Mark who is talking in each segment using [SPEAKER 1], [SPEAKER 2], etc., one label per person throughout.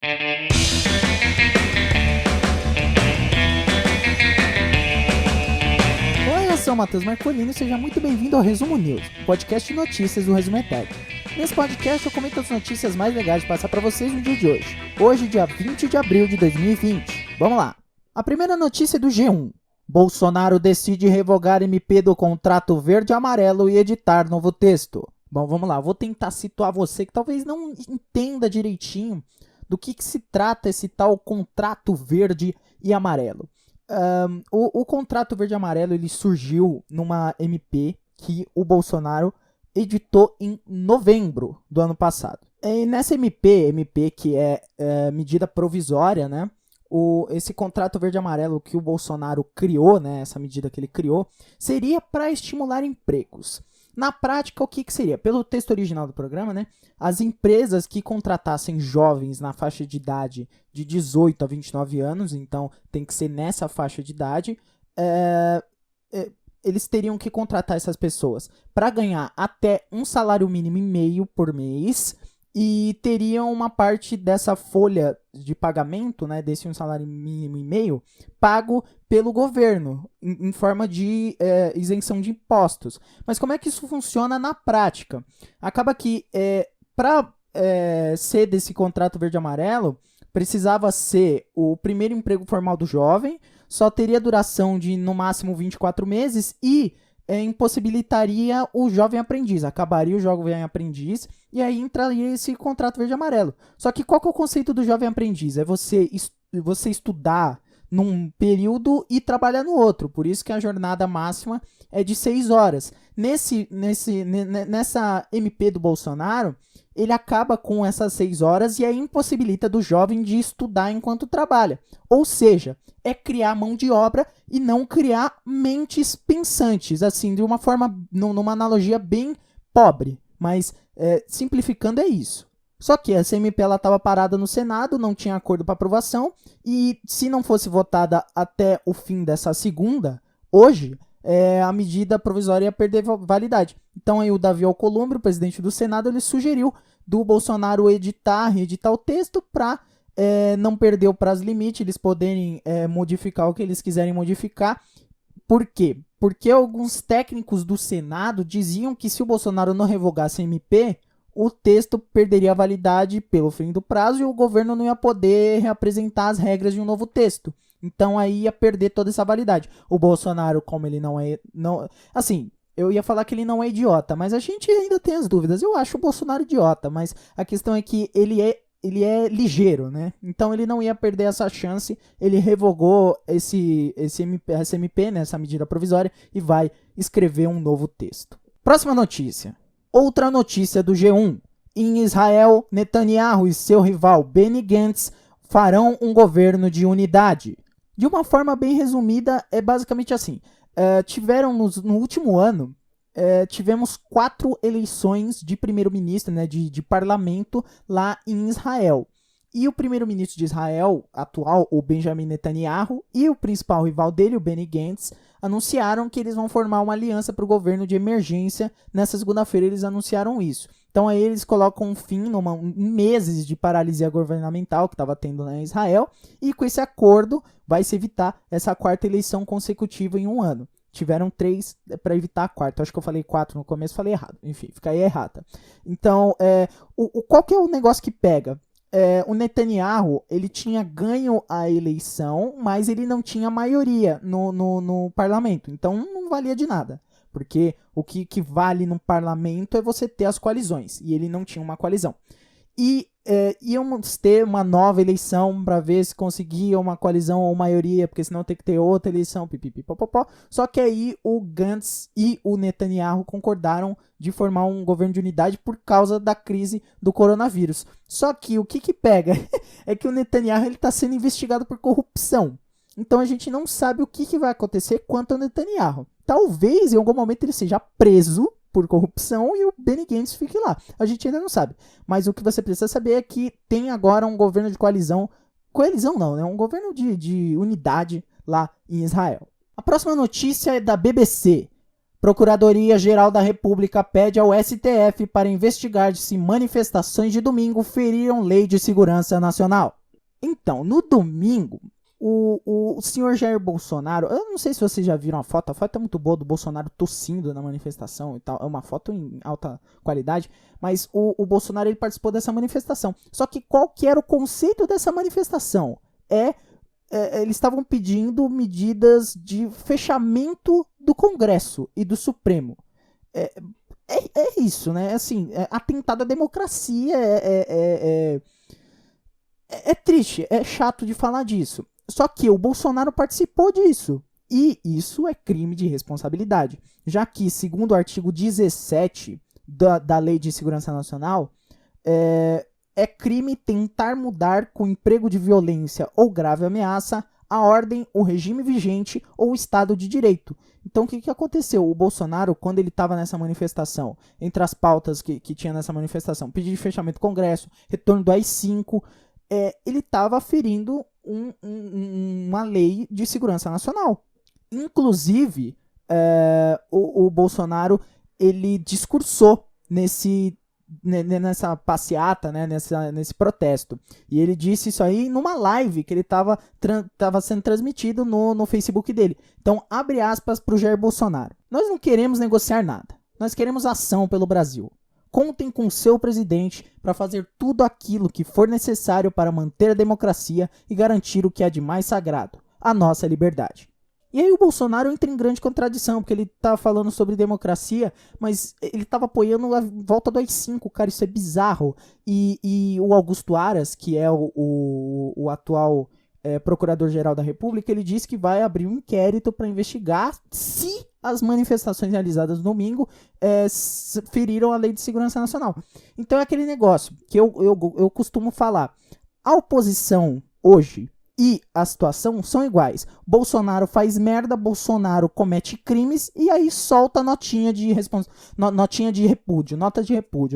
[SPEAKER 1] Oi, eu sou o Matheus Marcolini e seja muito bem-vindo ao Resumo News, podcast de notícias do Resumo Tech. Nesse podcast eu comento as notícias mais legais de passar para vocês no dia de hoje. Hoje, dia 20 de abril de 2020. Vamos lá. A primeira notícia é do G1. Bolsonaro decide revogar MP do contrato verde e amarelo e editar novo texto. Bom, vamos lá. Vou tentar situar você que talvez não entenda direitinho do que se trata esse tal contrato verde e amarelo. O contrato verde e amarelo ele surgiu numa MP que o Bolsonaro editou em novembro do ano passado. E nessa MP que é medida provisória, né? Esse contrato verde e amarelo que o Bolsonaro criou, né? Essa medida que ele criou, seria para estimular empregos. Na prática, o que seria? Pelo texto original do programa, né? As empresas que contratassem jovens na faixa de idade de 18 a 29 anos, então tem que ser nessa faixa de idade, eles teriam que contratar essas pessoas para ganhar até um salário mínimo e meio por mês e teriam uma parte dessa folha de pagamento, né, desse um salário mínimo e meio, pago pelo governo, em forma de isenção de impostos. Mas como é que isso funciona na prática? Acaba que, para ser desse contrato verde-amarelo, precisava ser o primeiro emprego formal do jovem, só teria duração de, no máximo, 24 meses e impossibilitaria o jovem aprendiz. Acabaria o jovem aprendiz e aí entraria esse contrato verde e amarelo. Só que qual que é o conceito do jovem aprendiz? É você estudar num período e trabalhar no outro. Por isso que a jornada máxima é de 6 horas. Nessa MP do Bolsonaro, ele acaba com essas 6 horas e aí impossibilita do jovem de estudar enquanto trabalha. Ou seja, é criar mão de obra e não criar mentes pensantes, assim, de uma forma, numa analogia bem pobre, mas simplificando é isso. Só que essa MP estava parada no Senado, não tinha acordo para aprovação, e se não fosse votada até o fim dessa segunda, hoje, a medida provisória ia perder validade. Então aí o Davi Alcolumbre, o presidente do Senado, ele sugeriu do Bolsonaro reeditar o texto para não perder o prazo limite, eles poderem modificar o que eles quiserem modificar. Por quê? Porque alguns técnicos do Senado diziam que se o Bolsonaro não revogasse a MP, o texto perderia a validade pelo fim do prazo e o governo não ia poder reapresentar as regras de um novo texto. Então aí ia perder toda essa validade. O Bolsonaro, como ele não é... assim, eu ia falar que ele não é idiota, mas a gente ainda tem as dúvidas. Eu acho o Bolsonaro idiota, mas a questão é que ele é ligeiro, né? Então ele não ia perder essa chance. Ele revogou essa MP, né, essa medida provisória, e vai escrever um novo texto. Próxima notícia. Outra notícia do G1. Em Israel, Netanyahu e seu rival Benny Gantz farão um governo de unidade. De uma forma bem resumida, é basicamente assim. No último ano, tivemos 4 eleições de primeiro-ministro, né, de parlamento lá em Israel. E o primeiro-ministro de Israel atual, o Benjamin Netanyahu, e o principal rival dele, o Benny Gantz, anunciaram que eles vão formar uma aliança para o governo de emergência. Nessa segunda-feira eles anunciaram isso. Então aí eles colocam um fim em meses de paralisia governamental que estava tendo em Israel, e com esse acordo vai se evitar essa 4ª eleição consecutiva em um ano. Tiveram 3 para evitar a 4ª. Acho que eu falei 4 no começo, falei errado. Enfim, fica aí errada. Então, qual que é o negócio que pega? O Netanyahu, ele tinha ganho a eleição, mas ele não tinha maioria no parlamento. Então, não valia de nada. Porque o que vale no parlamento é você ter as coalizões. E ele não tinha uma coalizão. E íamos ter uma nova eleição para ver se conseguia uma coalizão ou maioria, porque senão tem que ter outra eleição, pipipipopopó. Só que aí o Gantz e o Netanyahu concordaram de formar um governo de unidade por causa da crise do coronavírus. Só que o que pega é que o Netanyahu está sendo investigado por corrupção. Então a gente não sabe o que vai acontecer quanto ao Netanyahu. Talvez em algum momento ele seja preso por corrupção e o Benny Gantz fique lá. A gente ainda não sabe. Mas o que você precisa saber é que tem agora um governo de coalizão. Coalizão não, né? Um governo de unidade lá em Israel. A próxima notícia é da BBC. Procuradoria-Geral da República pede ao STF para investigar se manifestações de domingo feriram lei de segurança nacional. Então, no domingo, o senhor Jair Bolsonaro, eu não sei se vocês já viram a foto é muito boa do Bolsonaro tossindo na manifestação e tal, é uma foto em alta qualidade, mas o Bolsonaro ele participou dessa manifestação. Só que qual que era o conceito dessa manifestação? Eles estavam pedindo medidas de fechamento do Congresso e do Supremo. É isso, né? Assim, atentado à democracia, é triste, é chato de falar disso. Só que o Bolsonaro participou disso. E isso é crime de responsabilidade. Já que, segundo o artigo 17 da Lei de Segurança Nacional, é crime tentar mudar com emprego de violência ou grave ameaça a ordem, o regime vigente ou o Estado de Direito. Então, o que aconteceu? O Bolsonaro, quando ele estava nessa manifestação, entre as pautas que tinha nessa manifestação, pedido de fechamento do Congresso, retorno do AI-5, ele estava ferindo uma lei de segurança nacional. Inclusive, o Bolsonaro ele discursou nessa passeata, né, nesse protesto. E ele disse isso aí numa live que ele estava sendo transmitido no Facebook dele. Então, abre aspas para o Jair Bolsonaro. Nós não queremos negociar nada. Nós queremos ação pelo Brasil. Contem com seu presidente para fazer tudo aquilo que for necessário para manter a democracia e garantir o que é de mais sagrado, a nossa liberdade. E aí o Bolsonaro entra em grande contradição, porque ele tá falando sobre democracia, mas ele tava apoiando a volta do AI-5, cara, isso é bizarro. E o Augusto Aras, que é o atual Procurador-Geral da República, ele disse que vai abrir um inquérito para investigar se as manifestações realizadas no domingo feriram a Lei de Segurança Nacional. Então é aquele negócio que eu costumo falar. A oposição hoje e a situação são iguais. Bolsonaro faz merda, Bolsonaro comete crimes e aí solta notinha de repúdio, nota de repúdio,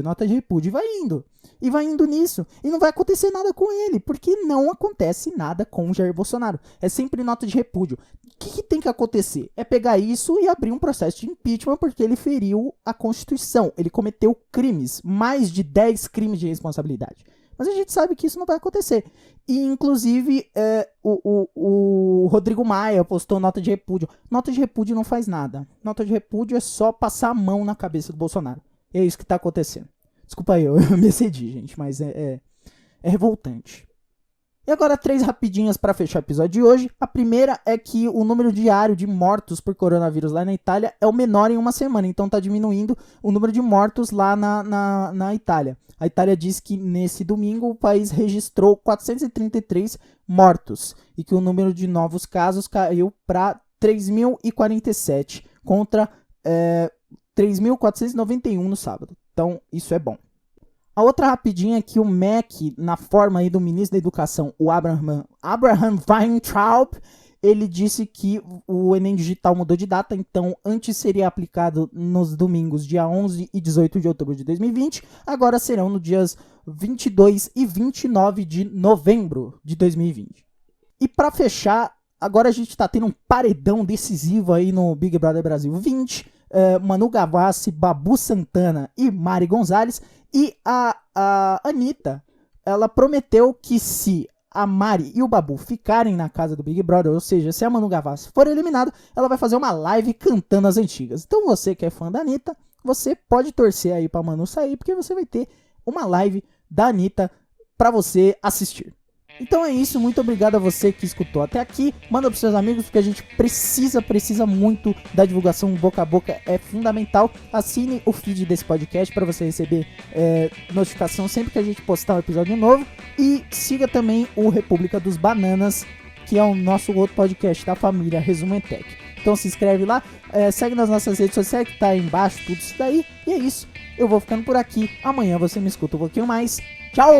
[SPEAKER 1] e vai indo. E vai indo nisso. E não vai acontecer nada com ele, porque não acontece nada com o Jair Bolsonaro. É sempre nota de repúdio. O que tem que acontecer? É pegar isso e abrir um processo de impeachment porque ele feriu a Constituição. Ele cometeu crimes, mais de 10 crimes de responsabilidade. Mas a gente sabe que isso não vai acontecer. E, inclusive, o Rodrigo Maia postou nota de repúdio. Nota de repúdio não faz nada. Nota de repúdio é só passar a mão na cabeça do Bolsonaro. E é isso que tá acontecendo. Desculpa aí, eu me excedi, gente, mas é revoltante. E agora 3 rapidinhas para fechar o episódio de hoje. A primeira é que o número diário de mortos por coronavírus lá na Itália é o menor em uma semana. Então tá diminuindo o número de mortos lá na Itália. A Itália diz que nesse domingo o país registrou 433 mortos. E que o número de novos casos caiu para 3.047 contra 3.491 no sábado. Então isso é bom. A outra rapidinha é que o MEC, na forma aí do ministro da Educação, o Abraham Weintraub, ele disse que o Enem Digital mudou de data, então antes seria aplicado nos domingos dia 11 e 18 de outubro de 2020, agora serão nos dias 22 e 29 de novembro de 2020. E para fechar, agora a gente está tendo um paredão decisivo aí no Big Brother Brasil 20, Manu Gavassi, Babu Santana e Mari Gonzalez. E a Anitta, ela prometeu que se a Mari e o Babu ficarem na casa do Big Brother, ou seja, se a Manu Gavassi for eliminada, ela vai fazer uma live cantando as antigas. Então você que é fã da Anitta, você pode torcer aí pra Manu sair, porque você vai ter uma live da Anitta pra você assistir. Então é isso, muito obrigado a você que escutou até aqui, manda pros seus amigos porque a gente precisa muito da divulgação boca a boca, é fundamental. Assine o feed desse podcast para você receber notificação sempre que a gente postar um episódio novo e siga também o República dos Bananas, que é o nosso outro podcast da família Resumo em Tech. Então se inscreve lá, segue nas nossas redes sociais que tá aí embaixo, tudo isso daí, e é isso, eu vou ficando por aqui, amanhã você me escuta um pouquinho mais, tchau!